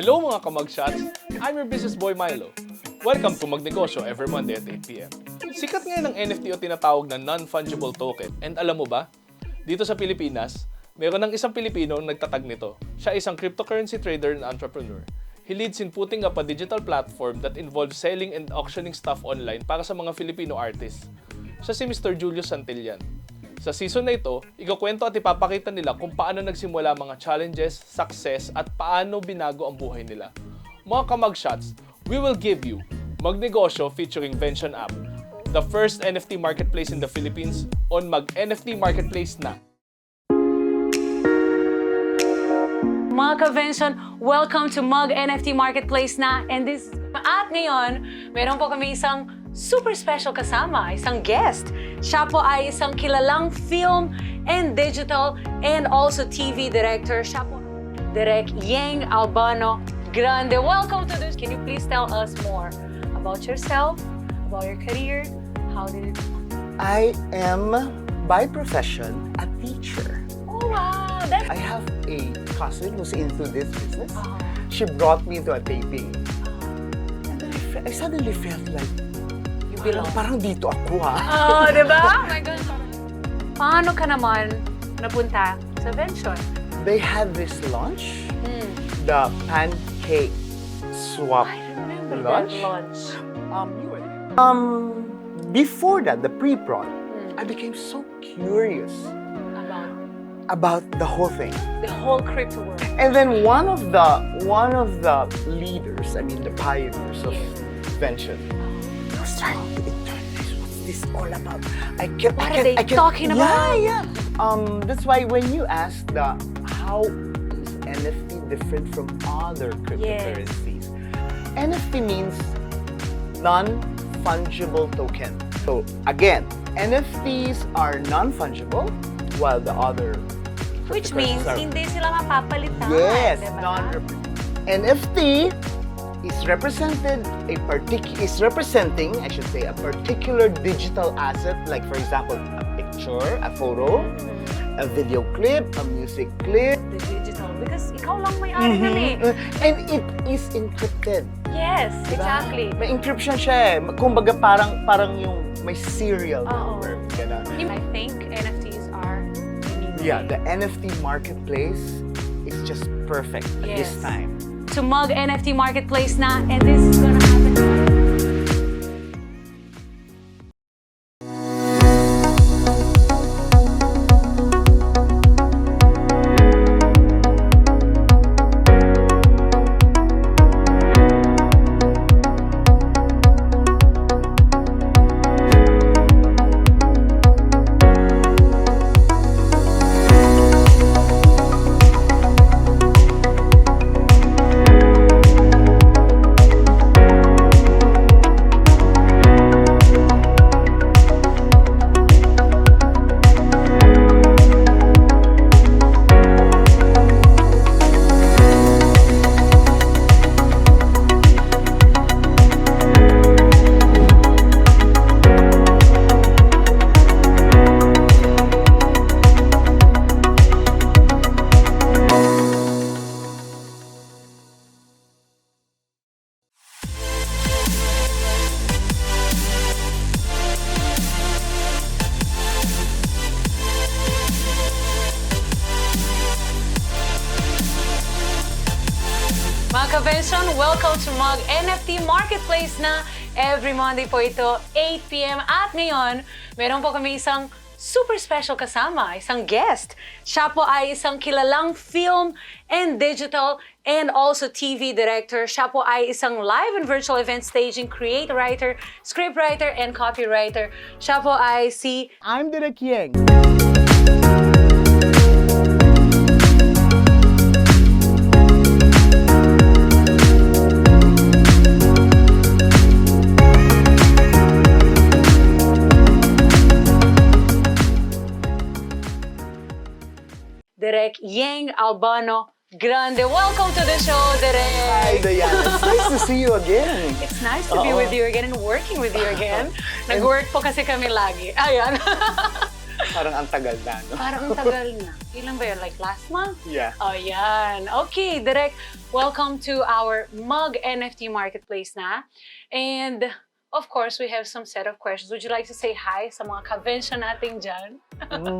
Hello mga ka-Mugshots! I'm your business boy Milo. Welcome to MugNegosyo every Monday at 8 PM. Sikat ngayon ng NFT o tinatawag na non-fungible token. And alam mo ba? Dito sa Pilipinas, meron ng isang Pilipino ang nagtatag nito. Siya isang cryptocurrency trader and entrepreneur. He leads in putting up a digital platform that involves selling and auctioning stuff online para sa mga Filipino artists. Siya si Mr. Julius Santillan. Sa season na ito, ikukwento at ipapakita nila kung paano nagsimula mga challenges, success, at paano binago ang buhay nila. Mga ka-Mugshots, we will give you MugNegosyo featuring Vention App, the first NFT marketplace in the Philippines on MugNFT MarketPlace Na. Mga Ka-Vention, welcome to MugNFT MarketPlace Na. And at ngayon, meron po kami isang super special kasama, isang guest. Siya po ay isang kilalang film and digital and also TV director. Siya po, Direk Yeng Grande. Welcome to this. Can you please tell us more about yourself, about your career? How did it... I am, by profession, a teacher. Oh, wow! I have a cousin who's into this business. She brought me to a taping. And then I suddenly felt like, parang dito ako Oh, di ba? Oh my God. Paano ka naman napunta sa Vention? They had this launch, the pancake swap I remember launch. that launch. Before that, the pre-prod, I became so curious about the whole thing. The whole crypto world. And then one of the leaders, I mean the pioneers of Vention, was trying to intern this. What's this all about? What are they talking about? Yeah. That's why when you ask how is NFT different from other cryptocurrencies, NFT means non-fungible token. So again, NFTs are non-fungible, while the other Which means hindi sila mapapalitan. Yes, diba? NFT is representing a particular digital asset, like for example, a picture, a photo, a video clip, a music clip. The digital, because ikaw lang may-ari nun eh. And it is encrypted. Yes, Diba? exactly. May encryption siya eh. Kumbaga parang yung may serial number. Ganun. I think NFTs are unique. Yeah, the NFT marketplace is just perfect at this time. To MugNFT MarketPlace Na, and this is gonna happen. Mga Ka-Vention, welcome to MugNFT MarketPlace Na. Every Monday po ito, 8 PM. At ngayon, meron po kami isang super special kasama, isang guest. Siya po ay isang kilalang film and digital and also TV director. Siya po ay isang live and virtual event staging creator, writer, scriptwriter, and copywriter. Siya po ay si... I'm Direk Yeng. Direk Yeng Grande. Welcome to the show, Direk. Hi, Daiana. It's nice to see you again. It's nice to be with you again and working with you again. Nag-work po kasi kami lagi. Ayan. Parang ang tagal na, no? Parang ang tagal na. Ilan ba yun? Like last month? Yeah. Oh, yan. Okay, Direk, welcome to our MugNFT MarketPlace Na. And of course, we have some set of questions. Would you like to say hi sa mga Ka-Vention natin dyan?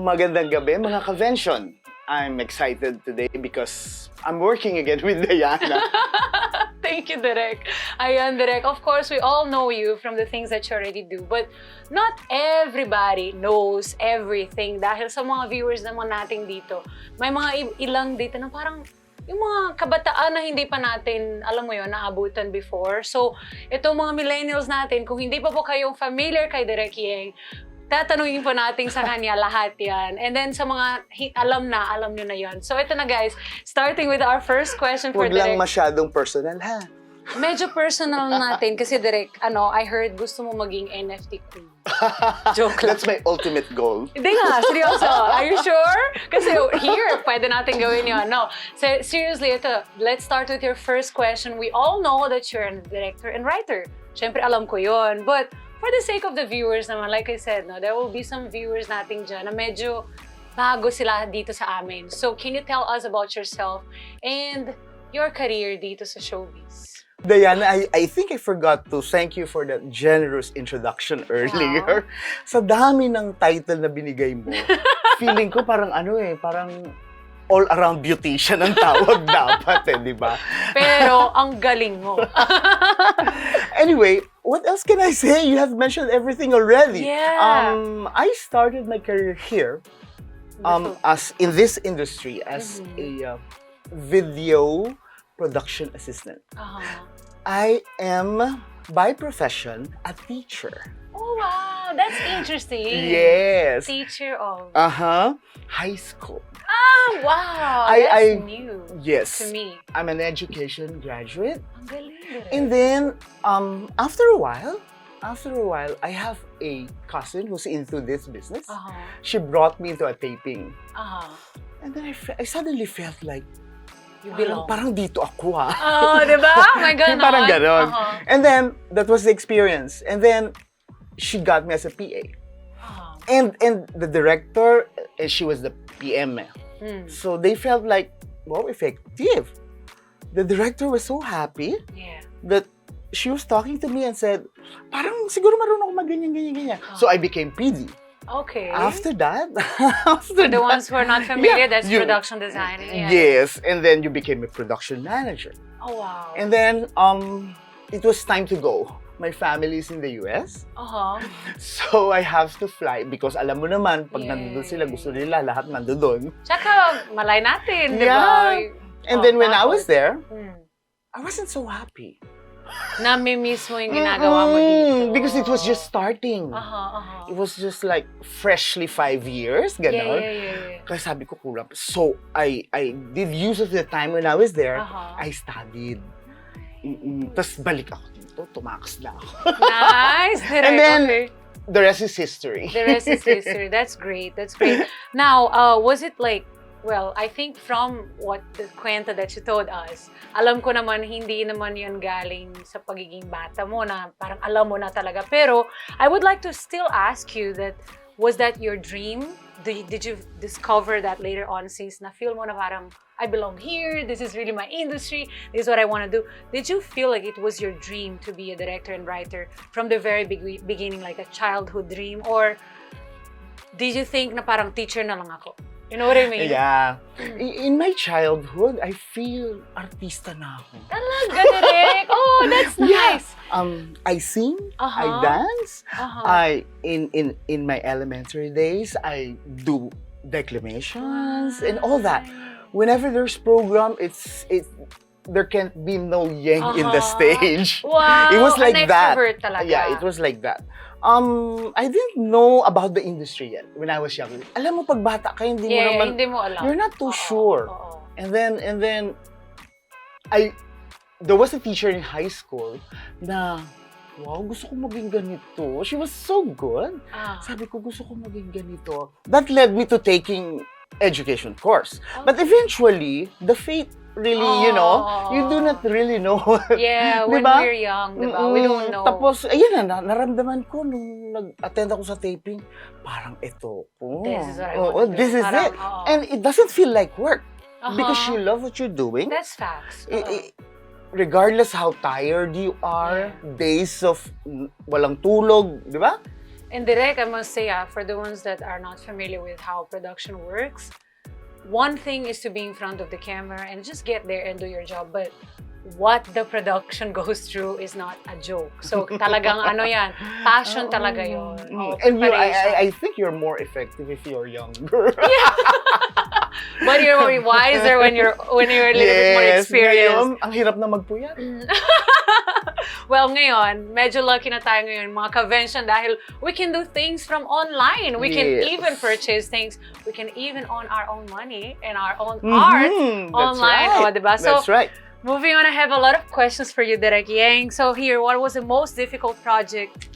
Magandang gabi, mga Ka-Vention. I'm excited today because I'm working again with Daiana. Thank you, Direk. Ayan, Direk. Of course, we all know you from the things that you already do. But not everybody knows everything. Dahil sa mga viewers naman natin dito, may mga ilang dito na parang yung mga kabataan na hindi pa natin, alam mo yun, naabutan before. So, itong mga millennials natin, kung hindi pa po kayong familiar kay Direk Yeng, tatanungin po natin sa kanya lahat yan. And then sa mga alam nyo na yan. So ito na guys, starting with our first question for Huwag Direk. lang masyadong personal, ha? Medyo personal natin kasi Direk, I heard gusto mo maging NFT queen. Joke lang. That's my ultimate goal. Hindi nga, seryoso. Are you sure? Kasi here, pwede natin gawin yun. No, seriously, ito, let's start with your first question. We all know that you're a director and writer. Siyempre, alam ko yun. But for the sake of the viewers naman, like I said, no, there will be some viewers natin dyan na medyo bago sila dito sa amin. So, can you tell us about yourself and your career dito sa showbiz? Diana, I think I forgot to thank you for that generous introduction earlier. Wow. Sa dami ng title na binigay mo, feeling ko parang parang all-around beautician ang tawag dapat, di ba? Pero, ang galing mo. Anyway, what else can I say? You have mentioned everything already. Yeah. I started my career here as in this industry as a video production assistant. I am by profession a teacher. Oh, wow. That's interesting. Yes. Teacher of... High school. Ah, wow. That's new Yes. to me. I'm an education graduate. Ang galing, Direk. And then, after a while, I have a cousin who's into this business. She brought me into a taping. And then I suddenly felt like, You belong. Parang dito ako, ha? Oh, di ba? May ganon. Parang ganon. And then, that was the experience. And then, she got me as a PA. And the director, she was the PM. So they felt like, wow, effective. The director was so happy that she was talking to me and said, parang siguro marunong ako mag-ganyan. So I became PD. Okay. After that, For the ones who are not familiar, that's production design. Yes, and then you became a production manager. Oh, wow. And then, it was time to go. My family is in the US. So I have to fly because alam mo naman, pag nandun sila, gusto nila lahat nandun. Tsaka, malay natin, di ba? And then when I was there, I wasn't so happy. Nami-miss mo yung ginagawa mo dito. Because it was just starting. It was just like freshly 5 years, gano'n. Kaya sabi ko kulang. So I did use of the time when I was there, I studied. Tapos balik ako dito, tumakas na ako. Nice! Direk, And then, okay. The rest is history. The rest is history. That's great. That's great. Now, was it like, well, I think from what the kwento that you told us, alam ko naman hindi naman yun galing sa pagiging bata mo na parang alam mo na talaga. Pero I would like to still ask you that, was that your dream? Did you discover that later on since na-feel mo na parang, I belong here, this is really my industry, this is what I want to do. Did you feel like it was your dream to be a director and writer from the very beginning, like a childhood dream? Or did you think na parang teacher na lang ako? You know what I mean? Yeah. In my childhood, I feel artista na ako. Talaga, Direk? Oh, that's nice. I sing, I dance. In my elementary days, I do declamations and all that. Whenever there's program, there can't be no Yeng in the stage. Wow. It was like an that. Extrovert talaga. Yeah, it was like that. I didn't know about the industry yet when I was young. Alam mo, pag bata ka, hindi mo naman, hindi mo alam. you're not too sure. And then, there was a teacher in high school na, wow, gusto ko maging ganito. She was so good. Sabi ko, gusto ko maging ganito. That led me to taking education course. But eventually, the fate really, you know, you do not really know. Yeah, when Diba? we're young, diba? We don't know. Tapos, ayun na, naramdaman ko nung nag-attend ako sa taping, parang ito. This is what I want to do. This is Parang, it. And it doesn't feel like work. Because Uh-huh. you love what you're doing. That's facts. Regardless how tired you are, days of walang tulog, di ba? And Direk, I must say, for the ones that are not familiar with how production works, one thing is to be in front of the camera and just get there and do your job. But what the production goes through is not a joke. So talagang ano yan, passion talaga yun. And I think you're more effective if you're younger. But you're more wiser when you're a little bit more experienced. Ngayon, ang hirap na magpuyat. Well, ngayon, medyo lucky na tayo ngayon, mga Ka-Vention, dahil we can do things from online. We can even purchase things. We can even own our own money and our own art online. Right. Oh, diba? So, That's right. moving on, I have a lot of questions for you, Direk Yeng. So here, what was the most difficult project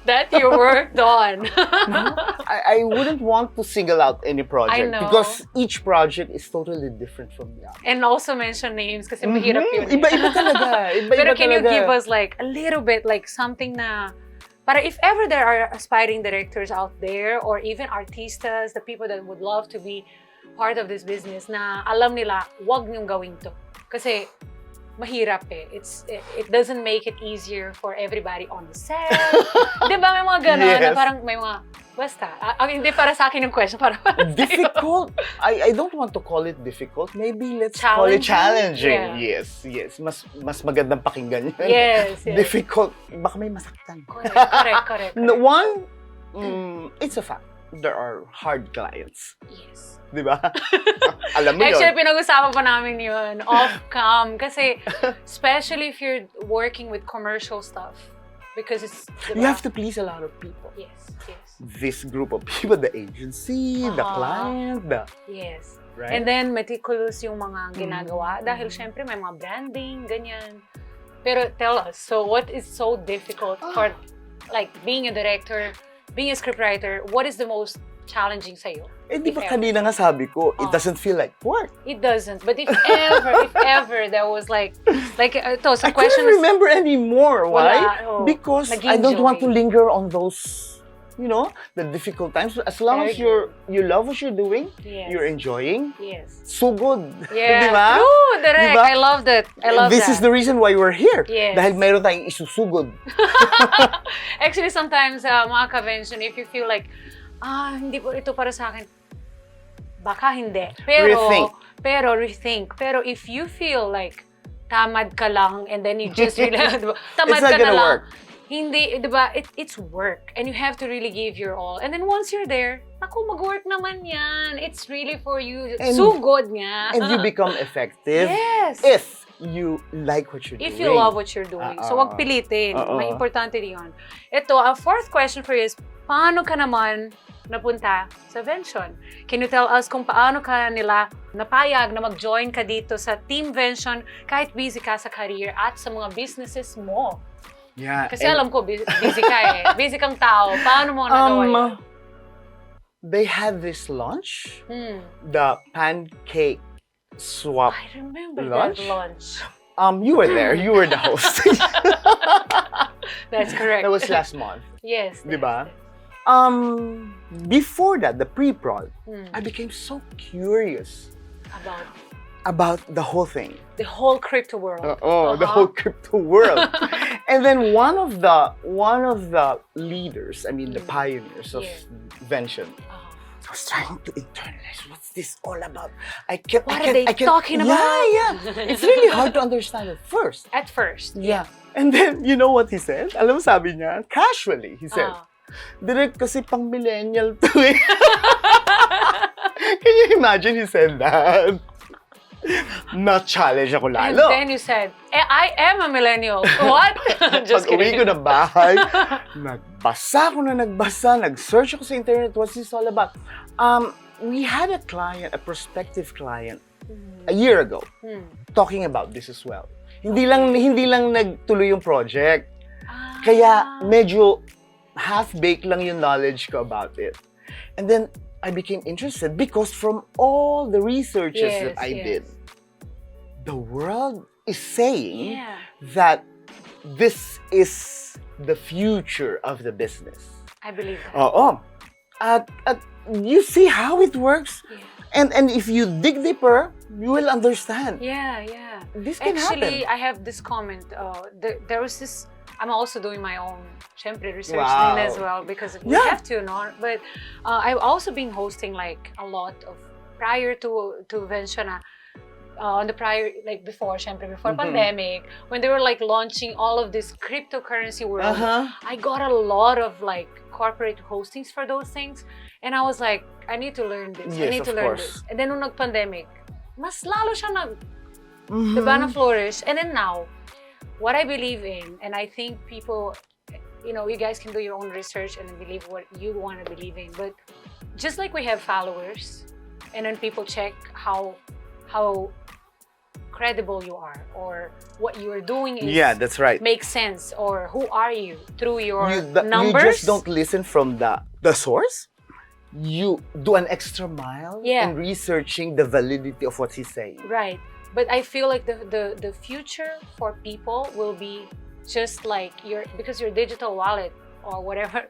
that you worked on? I wouldn't want to single out any project I know. because each project is totally different from the other. And also mention names kasi mahirap yun. Iba-iba talaga. Iba-iba Pero can you talaga. give us like a little bit, like something na, para if ever there are aspiring directors out there or even artistas, the people that would love to be part of this business na alam nila, wag niyong gawin to. Kasi mahirap eh. It doesn't make it easier for everybody on the set. Di ba may mga gano'n na parang may mga, basta. Hindi para sa akin yung question. Para difficult? I don't want to call it difficult. Maybe let's call it challenging. Yeah. Yes. Mas magandang pakinggan yun. Yes. Difficult. Baka may masaktan. Correct. No, one, it's a fact. There are hard clients. Yes. Di ba? Alam mo yun. Actually, pinag-usapan pa namin yun off-cam. Kasi, especially if you're working with commercial stuff. Because it's, diba? You have to please a lot of people. Yes. This group of people, the agency, the client, Yes. right? And then, meticulous yung mga ginagawa. Dahil, syempre, may mga branding, ganyan. Pero, tell us, so what is so difficult for, like, being a director, being a scriptwriter, what is the most challenging sa'yo? Di ba kanina nga sabi ko, it doesn't feel like work. It doesn't. But if ever there was like ito, sa I question couldn't remember anymore. Why? Wala, Because I don't want to linger on those, you know, the difficult times. As long as you love what you're doing, you're enjoying, so good. Yeah. Di ba? True, Direk. Diba? I love that. This is the reason why we're here. Yes. Dahil mayroon tayong isusugod. Actually, sometimes, mga Ka-Vention, if you feel like, hindi po ito para sa akin, baka hindi. Pero rethink. Pero if you feel like tamad ka lang and then you just really, diba, tamad It's not ka na gonna lang. work. Hindi, diba, it's work. And you have to really give your all. And then once you're there, naku, mag-work naman yan. It's really for you. Sugod nga. And you become effective if you like what you're doing. If you love what you're doing. So, wag pilitin. May importante yun. Ito, a fourth question for you is, paano ka naman napunta sa Vention? Can you tell us kung paano ka nila napayag na mag-join ka dito sa Team Vention kahit busy ka sa career at sa mga businesses mo? Yeah. Kasi alam ko, busy ka eh. Busy kang tao. Paano mo nagawa yun? They had this lunch, the pancake swap I remember lunch. that lunch. You were there. You were the host. That's correct. That was last month. Yes. Diba? Before that, the pre-prod, I became so curious about the whole thing. The whole crypto world. The whole crypto world. And then one of the leaders, I mean the pioneers of Vention, I was trying to internalize what's this all about. What are they talking about? Yeah. It's really hard to understand at first. At first. Yeah. And then, you know what he said? Alam mo sabi niya? Casually, he said, Direk, kasi pang millennial to eh. Can you imagine he said that? Na-challenge ako lalo. And then you said, I am a millennial. What? Just Pag-uwi kidding. ko ng bahay, nagbasa, nag-search ako sa internet, what's this all about? We had a client, a prospective client, a year ago, talking about this as well. Hindi lang nagtuloy yung project. Kaya medyo half-baked lang yung knowledge ko about it. And then, I became interested because from all the researches that I did, the world is saying Yeah. that this is the future of the business. I believe that. Oo. At you see how it works. Yeah. And if you dig deeper, you will understand. Yeah. This can Actually, happen. I have this comment. There was this. I'm also doing my own, syempre, research Wow. din as well because we Yeah. have to, no? But I've also been hosting like a lot of prior to Vention on the prior, like before, syempre, before pandemic, when they were like launching all of this cryptocurrency world, I got a lot of like corporate hostings for those things, and I was like, I need to learn this. I Yes, need to of learn course. this. And then nung nag-pandemic, mas lalo siya diba, na-flourish. And then now, what I believe in, and I think people, you guys can do your own research and believe what you want to believe in. But just like we have followers, and then people check how credible you are, or what you are doing is That's right. makes sense, or who are you through your You numbers. just don't listen from the source. You do an extra mile in researching the validity of what he's saying. Right. But I feel like the future for people will be just like because your digital wallet, or whatever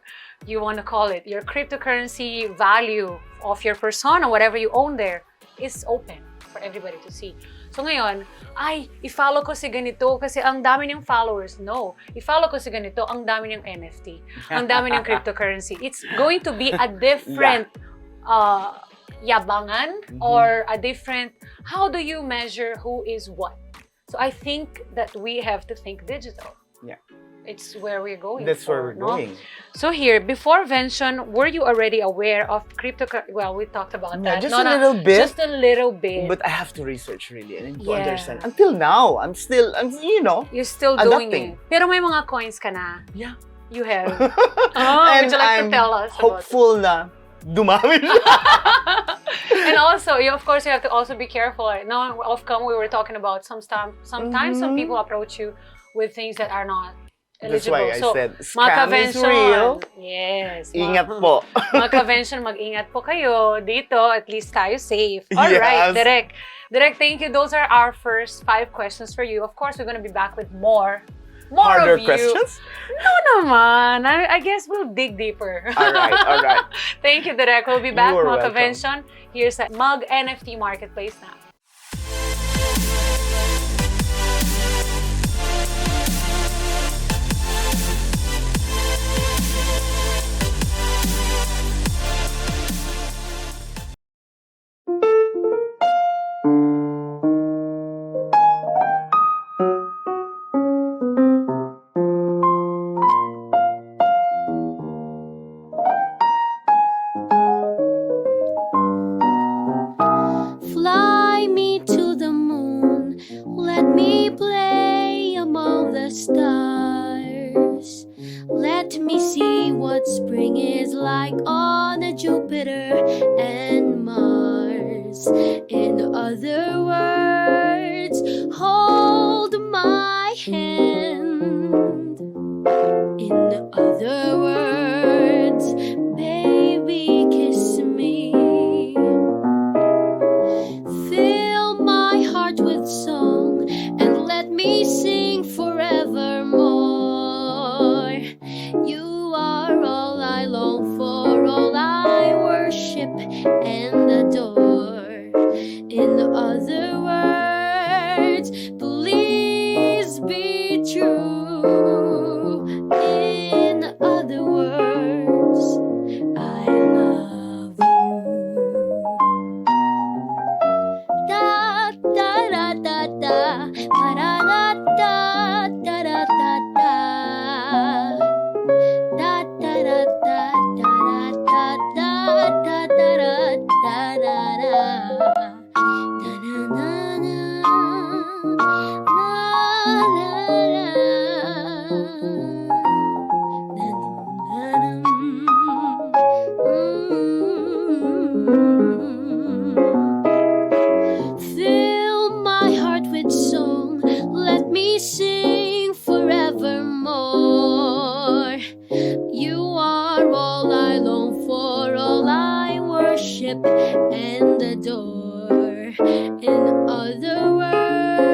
you want to call it, your cryptocurrency value of your persona, whatever you own there, is open for everybody to see. So ngayon, i-follow ko si ganito kasi ang dami niyang followers. No, i-follow ko si ganito, ang dami niyang NFT, ang dami niyang cryptocurrency. It's going to be a different yabangan, or a different, how do you measure who is what? So I think that we have to think digital. Yeah. It's where we're going. That's where we're going. So here, before Vention, were you already aware of cryptocurrency? Well, we talked about that. Just a little bit. Just a little bit. But I have to research really and to Yeah. understand. Until now, I'm You're still adapting. doing it. Pero may mga coins ka na. Yeah. You have. And would you like I'm to tell us hopeful na dumami siya. And also, of course, you have to also be careful. Now, we were talking about sometimes some people approach you with things that are not That's eligible. why I said, mga scam is Ka-Vention, real. yes. Ingat po. Mga Ka-Vention, mag-ingat po kayo dito. At least tayo safe. All right, Yes. Direk, thank you. Those are our first 5 questions for you. Of course, we're gonna be back with more Harder of you. questions? No naman. I guess we'll dig deeper. All right. Thank you, Direk. We'll be back, You are mga welcome. Ka-Vention. Here's a MugNFT MarketPlace Na. Fly me to the moon, let me play among the stars. Let me see what spring is like on a Jupiter and Mars. In other words, hold my hand. In other words, baby, kiss me. Fill my heart with song and let me sing forevermore. You are all I long for, all I worship and adore. In other words, please be true. In other words, I love you. Da da da da da, da da da da da da da. Da da da da da da da da da da da da. Da na na na, na na na. Na na na. Fill my heart with song, let me sing forevermore. You are all I long for, all I worship and adore. In other words,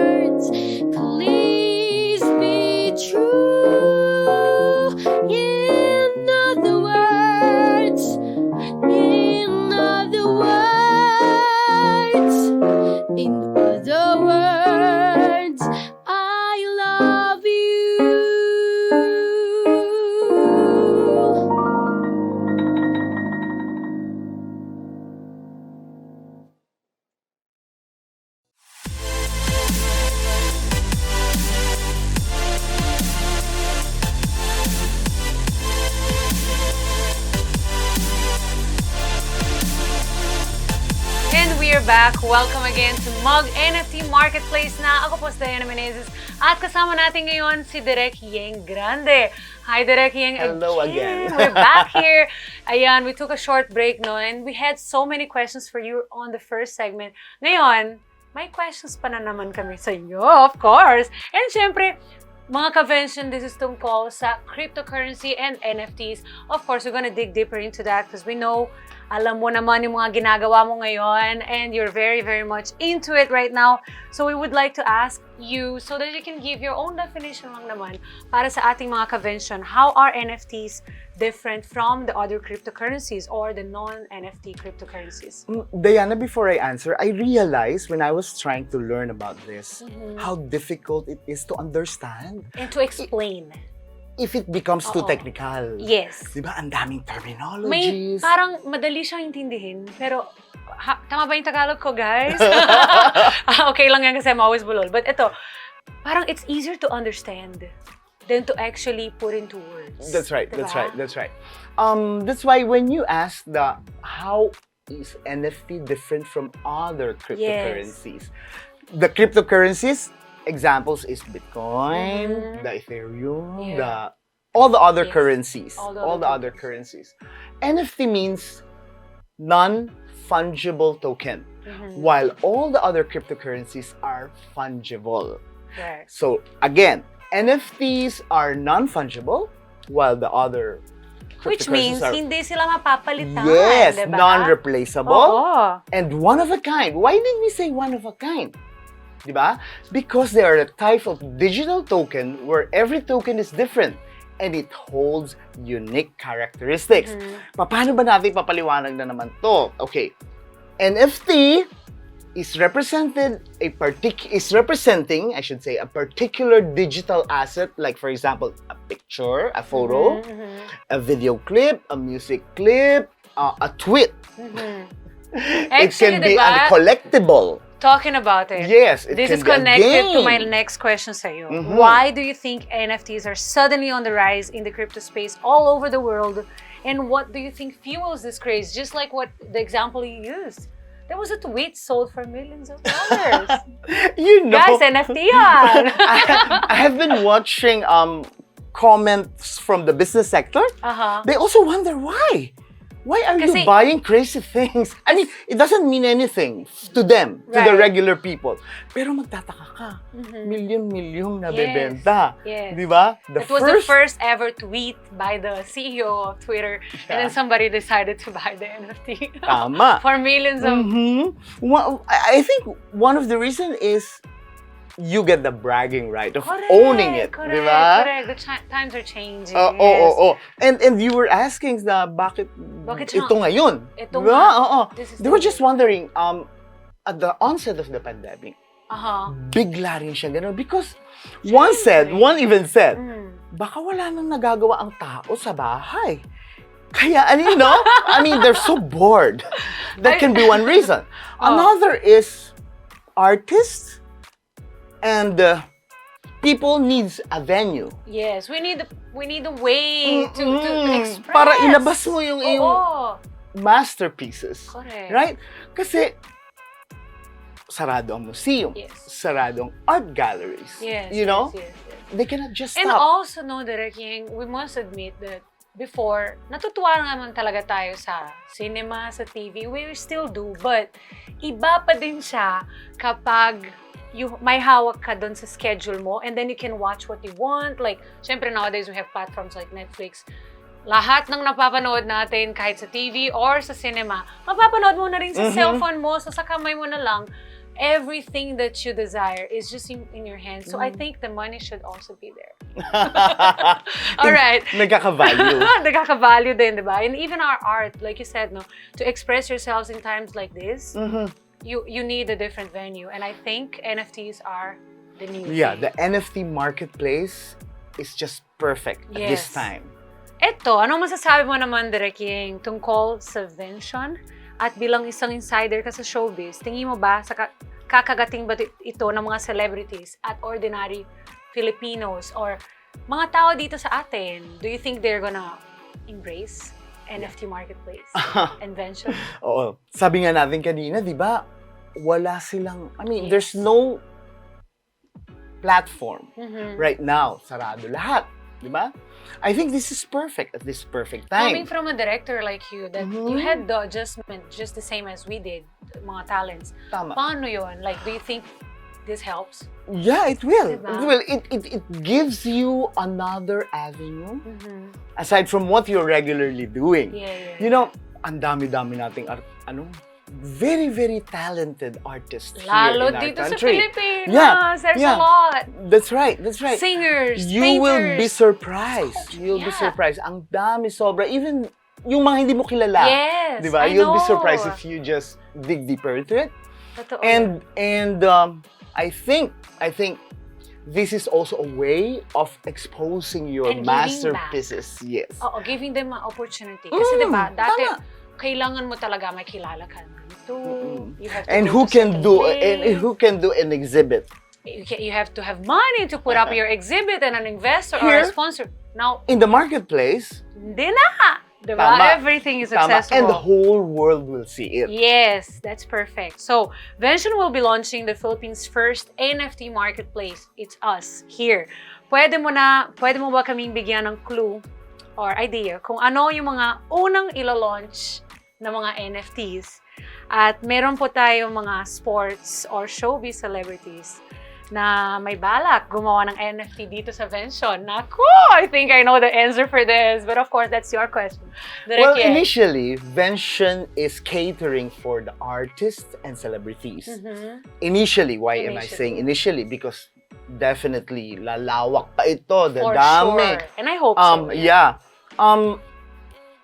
back. Welcome again to MugNFT MarketPlace Na. Ako po si Daiana Menezes. At kasama natin ngayon si Direk Yeng Grande. Hi, Direk Yeng. Hello again. We're back here. Ayan, we took a short break, no? And we had so many questions for you on the first segment. Ngayon, may questions pa na naman kami sa inyo, of course. And syempre, mga Ka-Vention, this is tungkol sa cryptocurrency and NFTs. Of course, we're gonna dig deeper into that because we know, alam mo naman yung mga ginagawa mo ngayon and you're very, very much into it right now. So we would like to ask you so that you can give your own definition lang naman para sa ating mga Ka-Vention. How are NFTs different from the other cryptocurrencies or the non-NFT cryptocurrencies? Diana, before I answer, I realized when I was trying to learn about this, how difficult it is to understand. And to explain. If it becomes too Oo. technical. Yes. Diba? Ang daming May terminologies. parang madali siyang intindihin, pero tama ba yung Tagalog ko, guys? Okay lang yan kasi I'm always bulol. But ito, parang it's easier to understand than to actually put into words. That's right. Diba? That's right. That's why when you ask how is NFT different from other cryptocurrencies? The cryptocurrencies examples is Bitcoin, the Ethereum, all the other currencies, all the other currencies. NFT means non-fungible token, while all the other cryptocurrencies are fungible. Correct. So again, NFTs are non-fungible, while the other Which cryptocurrencies means are, hindi sila mapapalitan, yes, diba? non-replaceable Oo. and one of a kind. Why did we say one of a kind? Diba? Because they are a type of digital token where every token is different and it holds unique characteristics. Paano ba natin papaliwanag na naman to? Okay, NFT is representing a particular digital asset, like for example, a picture, a photo, a video clip, a music clip, a tweet. It can be a collectible. Talking about it, Yes, it this can is be a connected to game. my next question sa'yo. Why do you think NFTs are suddenly on the rise in the crypto space all over the world? And what do you think fuels this craze? Just like what the example you used. There was a tweet sold for millions of dollars. You know, Guys, NFT yan! I have been watching comments from the business sector. They also wonder why. Why are you Kasi- buying crazy things? I mean, it doesn't mean anything to them, to the Right. regular people. Pero magtataka ka, milyon-milyong nabebenta. Yes. Di ba? It was the first ever tweet by the CEO of Twitter, and then somebody decided to buy the NFT Tama. for millions of... Well, I think one of the reasons is you get the bragging right of Correct, owning it. correct, Di ba? correct. The times are changing. Oh. And you were asking bakit siya- ito ngayon? Ito Diba? nga. Oo. This is They were the- just wondering, at the onset of the pandemic, Aha. bigla rin siya ganun. Because one even said, baka wala nang nagagawa ang tao sa bahay. Kaya, you know, I mean, they're so bored. That can be one reason. Another is artists and people needs a venue. Yes, we need a way to express. Para ilabas mo yung Oo. masterpieces. Correct. Right? Kasi sarado ang museum, Yes. sarado ang art galleries. Yes, You know? yes. They cannot just And stop. also, no, Direk Yeng, we must admit that before, natutuwa naman talaga tayo sa cinema, sa TV. We still do. But, iba pa din siya kapag may hawak ka doon sa schedule mo and then you can watch what you want. Like, syempre nowadays we have platforms like Netflix. Lahat ng napapanood natin, kahit sa TV or sa cinema, mapapanood mo na rin sa cellphone mo, sa kamay mo na lang. Everything that you desire is just in your hands. So I think the money should also be there. All right. Nagkaka-value. Nagkaka-value din, di ba? And even our art, like you said, no, to express yourselves in times like this, you need a different venue. And I think NFTs are the new Yeah, thing. the NFT marketplace is just perfect at this Yes. time. Eto, ano masasabi mo naman, Direk Yeng, tungkol sa Vention? At bilang isang insider ka sa showbiz, tingin mo ba sa kakagating ba ito ng mga celebrities at ordinary Filipinos or mga tao dito sa atin? Do you think they're gonna embrace NFT marketplace and Vention? Oo. Sabi nga natin kanina, di ba, wala silang, I mean, Yes. there's no platform Mhm. right now. Sarado lahat. Di ba? I think this is perfect at this perfect time. Coming from a director like you, that you Mhm. had the adjustment just the same as we did, mga talents. Tama. Paano yun? Like, do you think this helps? Yeah, it will. Diba? It will. It gives you another avenue Mhm. aside from what you're regularly doing. Yeah. You know, ang dami-dami nating very, very talented artists Lalo here in our dito sa country. Pilipinas, Yeah, there's yeah. a lot. That's right. That's right. Singers, You will be painters. surprised. You'll be Yeah. surprised. Ang dami sobra. Even yung mga hindi mo kilala. Yes, Di ba? I You'll be know. surprised if you just dig deeper into it. Totoo. And I think this is also a way of exposing your And giving masterpieces. Yes. Oo, giving them an opportunity. Kasi diba, dati, tama. kailangan mo talaga may kilala ka ng ganito. You have to And go who to can certain do place. an exhibit? You have to have money to put up your exhibit and an investor or Here? a sponsor. Now, In the marketplace, hindi na. Diba? Tama. Everything is tama, accessible. and the whole world will see it. Yes, that's perfect. So, Vention will be launching the Philippines' first NFT marketplace. It's us, here. Pwede mo ba kaming bigyan ng clue or idea kung ano yung mga unang ilo-launch na mga NFTs? At meron po tayong mga sports or showbiz celebrities na may balak gumawa ng NFT dito sa Vention. Naku, I think I know the answer for this. But of course, that's your question. Direk Well, Yeng. initially, Vention is catering for the artists and celebrities. Mhm. Initially, why am I Initially. saying initially? Because definitely lalawak pa ito, For dadami. sure. And I hope so. Yeah.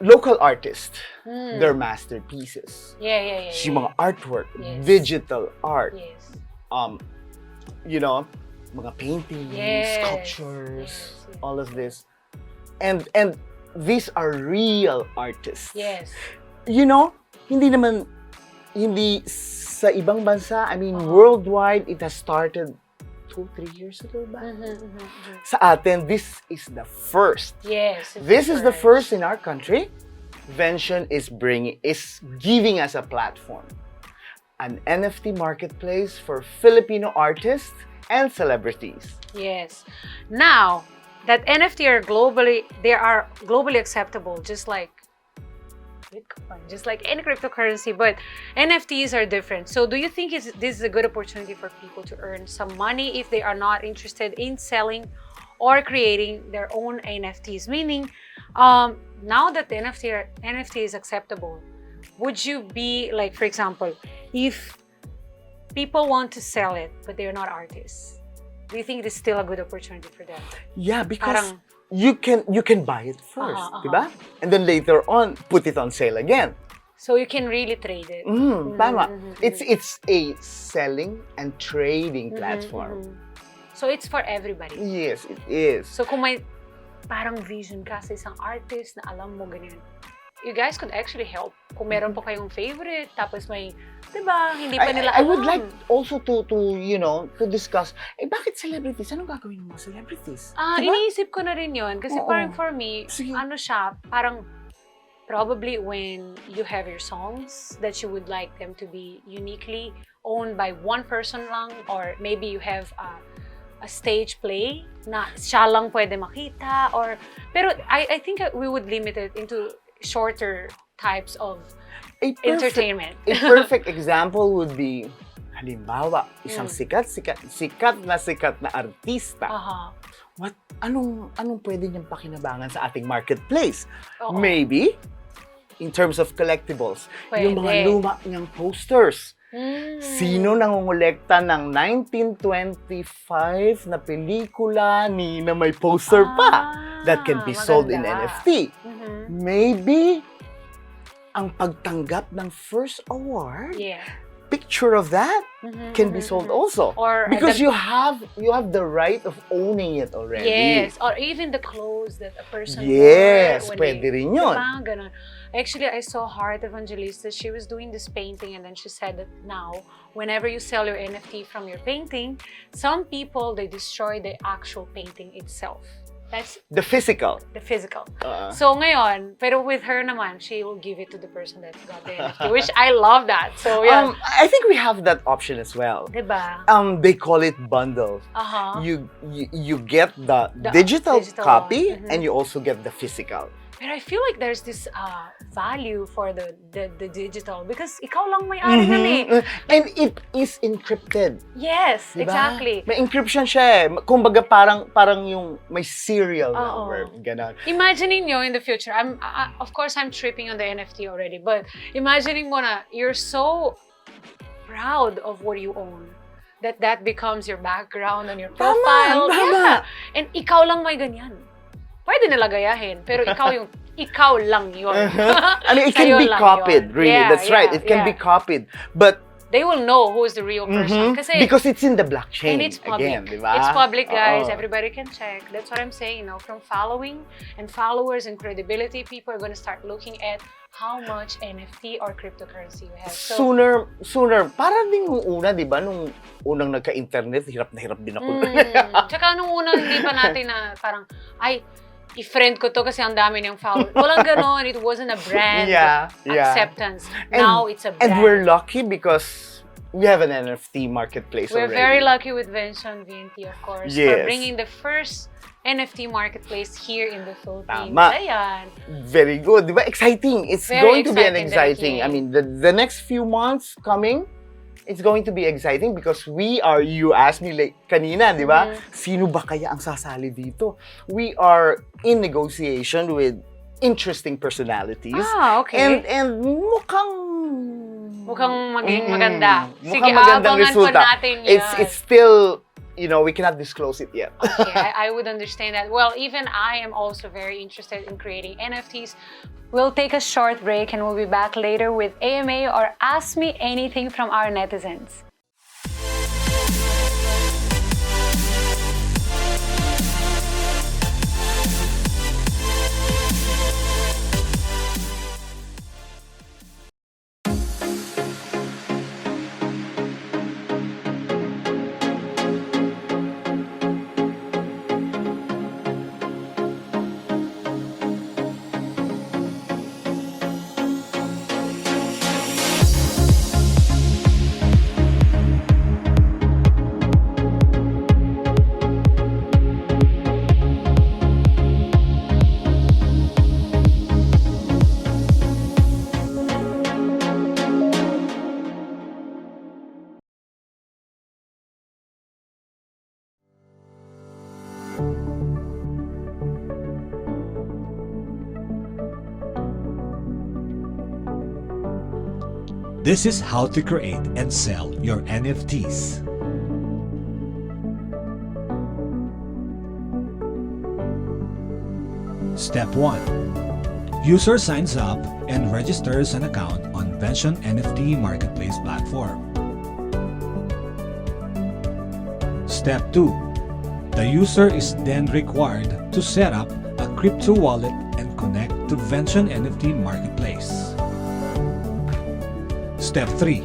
Local artists, Hmm. their masterpieces. Yeah. Yung mga artwork, Yes. digital art, Yes. you know, mga paintings, Yes. sculptures, Yes. all of this. And these are real artists. Yes. You know, hindi sa ibang bansa, I mean, worldwide, it has started 2-3 years ago ba? Sa atin, this is the first. Yes. This is the first in our country. Vention is giving us a platform. An NFT marketplace for Filipino artists and celebrities. Yes. Now, that NFT are globally acceptable, just like Bitcoin, just like any cryptocurrency, but NFTs are different. So do you think this is a good opportunity for people to earn some money if they are not interested in selling or creating their own NFTs? Meaning, now that the NFT is acceptable, would you be like, for example, if people want to sell it but they're not artists, do you think this is still a good opportunity for them? Yeah, because Parang- you can buy it first, diba? And then later on, put it on sale again. So you can really trade it. Tama. It's a selling and trading platform. So it's for everybody. Yes, it is. So kung may parang vision ka sa isang artist na alam mo ganyan, you guys could actually help. Kung meron pa kayong favorite, tapos may, diba, hindi pa nila I would alam. like also to discuss, bakit celebrities? Anong gagawin ng mga celebrities? Diba? Iniisip ko na rin yun. Kasi Oo. parang for me, Sige. ano siya, parang probably when you have your songs that you would like them to be uniquely owned by one person lang, or maybe you have a stage play na siya lang pwede makita, or pero I think we would limit it into shorter types of entertainment. A perfect example would be, halimbawa, isang sikat na artista. Anong pwede niyang pakinabangan sa ating marketplace? Oo. Maybe, in terms of collectibles, yung mga Pwede. luma niyang posters. Sino nangongolekta ng 1925 na pelikula na may poster pa that can be sold in maganda. NFT? Maybe, ang pagtanggap ng first award, Yeah. picture of that can be sold also. Or because you have the right of owning it already. Yes, or even the clothes that a person Yes, wore. pwede rin yun. Diba? Ganun. Actually, I saw Heart Evangelista. She was doing this painting, and then she said that now, whenever you sell your NFT from your painting, some people, they destroy the actual painting itself. That's The physical. the physical. So ngayon, pero with her naman, she will give it to the person that got the NFT, which I love that. So yeah. I think we have that option as well. Diba? They call it bundles. Uh-huh. You get the The digital digital copy, one. and you also get the physical. But I feel like there's this value for the digital because ikaw lang may-ari nun eh. And it is encrypted. Yes, Diba? exactly. May encryption siya eh. Kumbaga parang yung may serial Oo. number. Ganon. Imagining nyo in the future, of course I'm tripping on the NFT already, but imagining mo na you're so proud of what you own that becomes your background on your profile. Tama. Yeah. And ikaw lang may ganyan. Pwede nila gayahin, pero ikaw lang yun. I mean, it can Sa'yo be lang copied, yun. really. Yeah, That's right. yeah, It can yeah. be copied. But They will know who is the real person. Kasi, because it's in the blockchain. and it's public. Again, diba? It's public, guys. Oo. Everybody can check. That's what I'm saying. From following and followers and credibility, people are going to start looking at how much NFT or cryptocurrency you have. So, Sooner. Parang din nung una, di ba? Nung unang nagka-internet, hirap na hirap din ako. Tsaka nung unang hindi pa natin na parang, i-friend ko to kasi ang dami niyang followers. Walang ganon. It wasn't a brand acceptance. Now it's a brand. And we're lucky because we have an NFT marketplace We're already. very lucky with Vention VNT, of course, for Yes. bringing the first NFT marketplace here in the Philippines. Tama. Ayan. Very good. Di ba? Exciting. It's Very going to be an exciting, exciting. Direk I mean, the next few months coming, it's going to be exciting because you asked me like kanina, di ba? Sino ba kaya ang sasali dito? We are in negotiation with interesting personalities. Okay. And Mukhang maging maganda. Sige, mukhang magandang abangan resulta. pa natin yan. It's still, we cannot disclose it yet. Okay, I would understand that. Well, even I am also very interested in creating NFTs. We'll take a short break and we'll be back later with AMA or Ask Me Anything from our netizens. This is how to create and sell your NFTs. Step 1. User signs up and registers an account on Vention NFT MarketPlace platform. Step 2. The user is then required to set up a crypto wallet and connect to Vention NFT Marketplace. Step 3.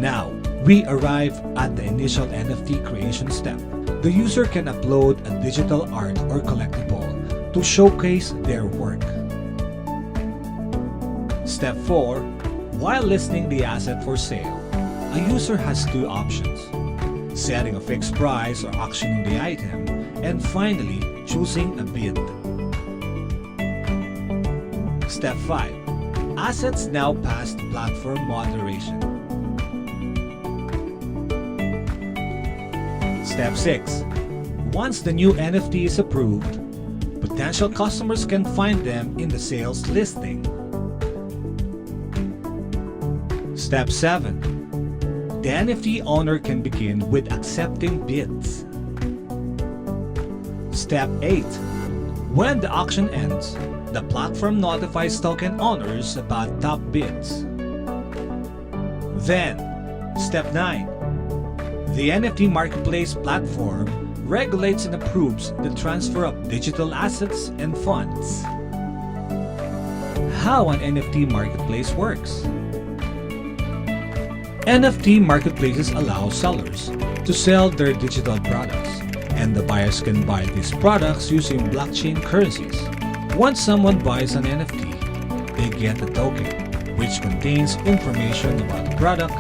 Now, we arrive at the initial NFT creation step. The user can upload a digital art or collectible to showcase their work. Step 4. While listing the asset for sale, a user has two options: setting a fixed price or auctioning the item, and finally, choosing a bid. Step 5. Assets now pass platform moderation. Step 6. Once the new NFT is approved, potential customers can find them in the sales listing. Step 7. The NFT owner can begin with accepting bids. Step 8. When the auction ends, the platform notifies token owners about top bids. Then, Step 9. The NFT Marketplace platform regulates and approves the transfer of digital assets and funds. How an NFT marketplace works. NFT marketplaces allow sellers to sell their digital products and the buyers can buy these products using blockchain currencies. Once someone buys an NFT, they get a token, which contains information about the product,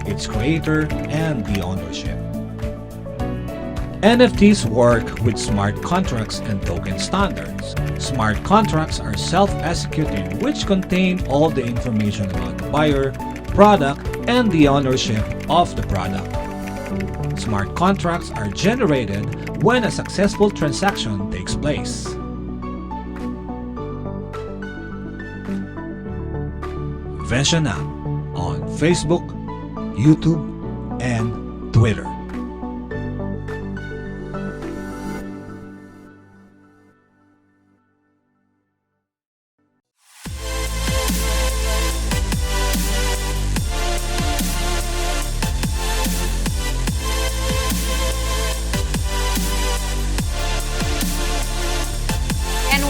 its creator, and the ownership. NFTs work with smart contracts and token standards. Smart contracts are self-executing, which contain all the information about the buyer, product, and the ownership of the product. Smart contracts are generated when a successful transaction takes place. Vention App on Facebook, YouTube, and Twitter.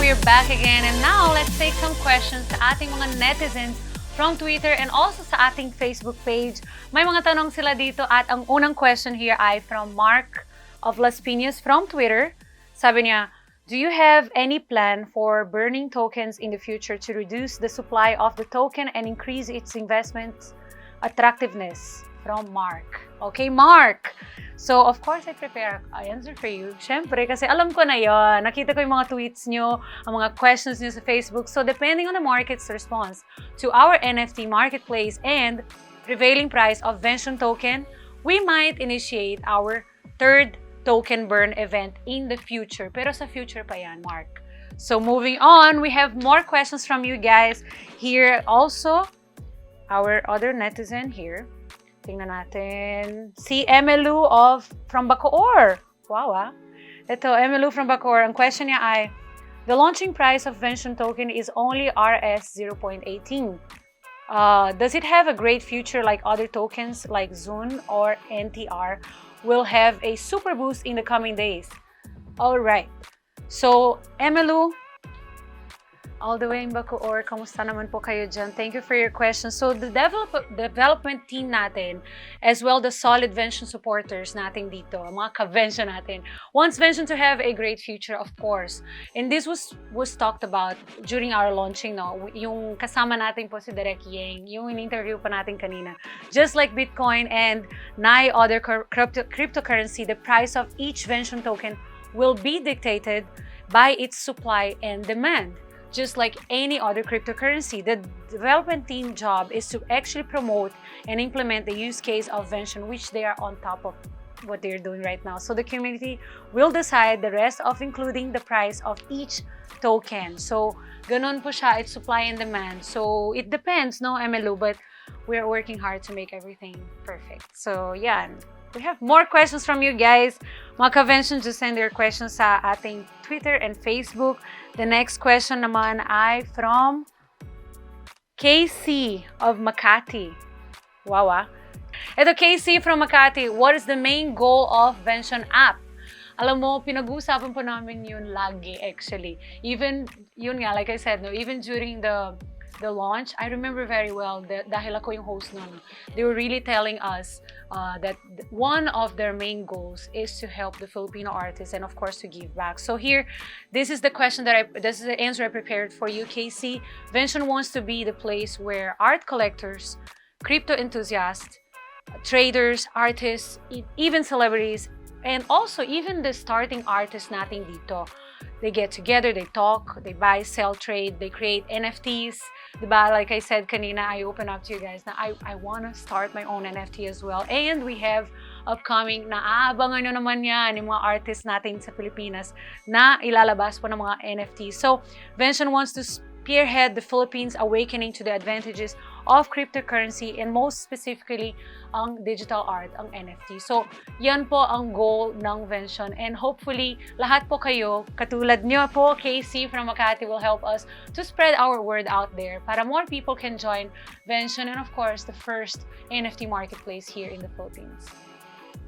We're back again, and now let's take some questions sa ating mga netizens from Twitter and also sa ating Facebook page. May mga tanong sila dito at ang unang question here ay from Mark of Las Piñas from Twitter. Sabi niya, do you have any plan for burning tokens in the future to reduce the supply of the token and increase its investment attractiveness? From Mark. Okay, Mark! So, of course, I prepare an answer for you. Siyempre, kasi alam ko na yon. Nakita ko yung mga tweets nyo, ang mga questions nyo sa Facebook. So, depending on the market's response to our NFT marketplace and prevailing price of Vention token, we might initiate our third token burn event in the future. Pero sa future pa yan, Mark. So, moving on, we have more questions from you guys. Here also, our other netizen here. Tingnan natin. Si Emelu from Bacoor. Wow, ah. Ito, Emelu from Bacoor. Ang question niya ay, the launching price of Vention token is only RS 0.18. Does it have a great future like other tokens like Zune or NTR will have a super boost in the coming days? Alright. So, Emelu, all the way in Bacoor, kamusta naman po kayo dyan? Thank you for your question. So, the development team natin, as well the solid Vention supporters natin dito, mga Ka-Vention natin, wants Vention to have a great future, of course. And this was talked about during our launching, no? Yung kasama natin po si Direk Yeng, yung in-interview pa natin kanina. Just like Bitcoin and other cryptocurrency, the price of each Vention token will be dictated by its supply and demand. Just like any other cryptocurrency, the development team job is to actually promote and implement the use case of Vention, which they are on top of what they're doing right now. So the community will decide the rest of including the price of each token. So ganun po siya, it's supply and demand. So it depends, no, Emelu, but we're working hard to make everything perfect. So yan. We have more questions from you guys. Mga Ka-Vention, just send your questions sa ating Twitter and Facebook. The next question naman ay from KC of Makati. Wow, ah. Ito, KC from Makati. What is the main goal of Vention App? Alam mo, pinag-uusapan po namin yun lagi, actually. Even, yun nga, like I said, no, even during the launch, I remember very well dahil ako yung host nun. They were really telling us that one of their main goals is to help the Filipino artists and of course to give back. So here, this is the question this is the answer I prepared for you, Casey. Vention wants to be the place where art collectors, crypto enthusiasts, traders, artists, even celebrities, and also even the starting artists natin dito. They get together, they talk, they buy, sell, trade, they create NFTs. Diba? Like I said kanina, I open up to you guys na I want to start my own NFT as well. And we have upcoming na aabangan nyo naman yan yung mga artists natin sa Pilipinas na ilalabas po ng mga NFTs. So, Vention wants to spearhead the Philippines awakening to the advantages of cryptocurrency and most specifically ang digital art, ang NFT. So, yan po ang goal ng Vention and hopefully lahat po kayo, katulad nyo po, KC from Makati, will help us to spread our word out there para more people can join Vention and of course the first NFT marketplace here in the Philippines.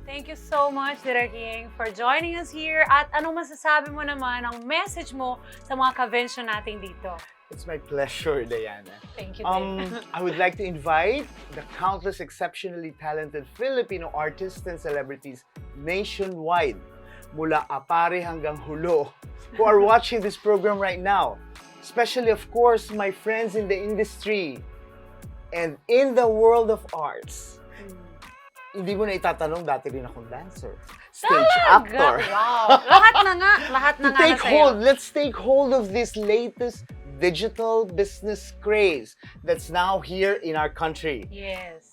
Thank you so much, Direk Yeng, for joining us here. At anong masasabi mo naman, ang message mo sa mga Ka-Vention natin dito? It's my pleasure, Daiana. Thank you, Direk. I would like to invite the countless exceptionally talented Filipino artists and celebrities nationwide mula apare hanggang hulo, who are watching this program right now. Especially, of course, my friends in the industry and in the world of arts. Hindi mo na itatanong, dati rin akong dancer, stage actor. Wow. Lahat na nga na Take sa'yo. hold, let's take hold of this latest digital business craze that's now here in our country. Yes.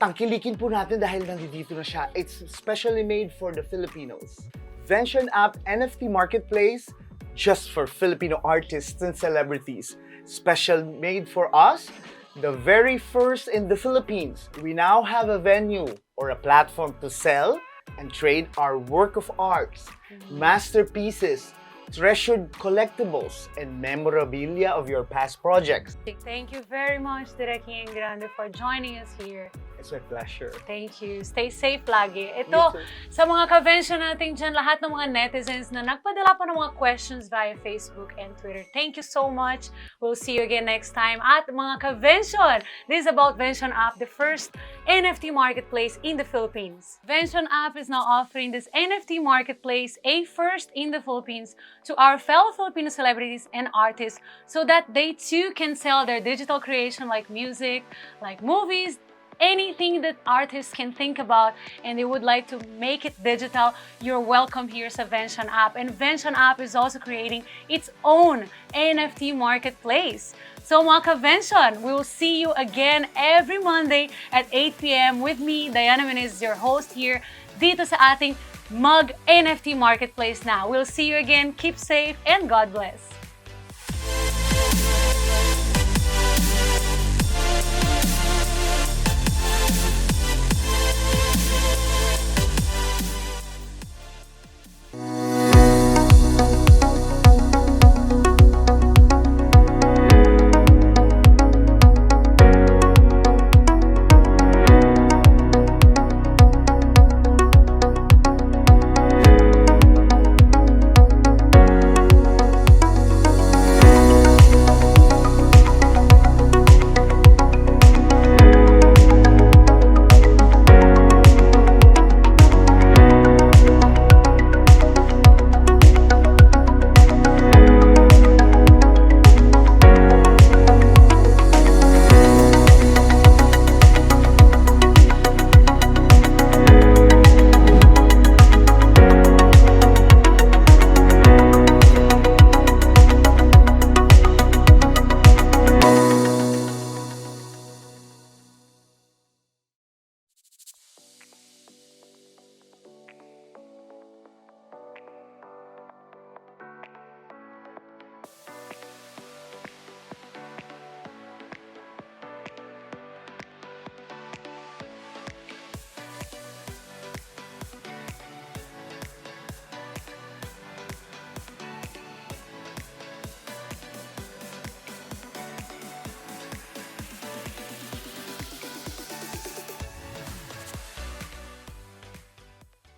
Tangkilikin po natin dahil nandito na siya. It's specially made for the Filipinos. Vention App NFT MarketPlace, just for Filipino artists and celebrities. Special made for us, the very first in the Philippines. We now have a venue or a platform to sell and trade our work of arts, masterpieces, treasured collectibles, and memorabilia of your past projects. Thank you very much, Direk Yeng Grande, for joining us here. It's my pleasure. Thank you. Stay safe lagi. Ito, sa mga ka-Vention natin dyan, lahat ng mga netizens na nagpadala pa ng mga questions via Facebook and Twitter. Thank you so much. We'll see you again next time. At mga ka-Vention, this is about Vention App, the first NFT marketplace in the Philippines. Vention App is now offering this NFT marketplace, a first in the Philippines, to our fellow Filipino celebrities and artists so that they too can sell their digital creation like music, like movies, anything that artists can think about and they would like to make it digital, you're welcome here sa Vention App. And Vention App is also creating its own NFT marketplace. So mga ka-Vention, we will see you again every Monday at 8 p.m. with me, Daiana Menezes, your host here, dito sa ating MugNFT MarketPlace Na. We'll see you again. Keep safe and God bless.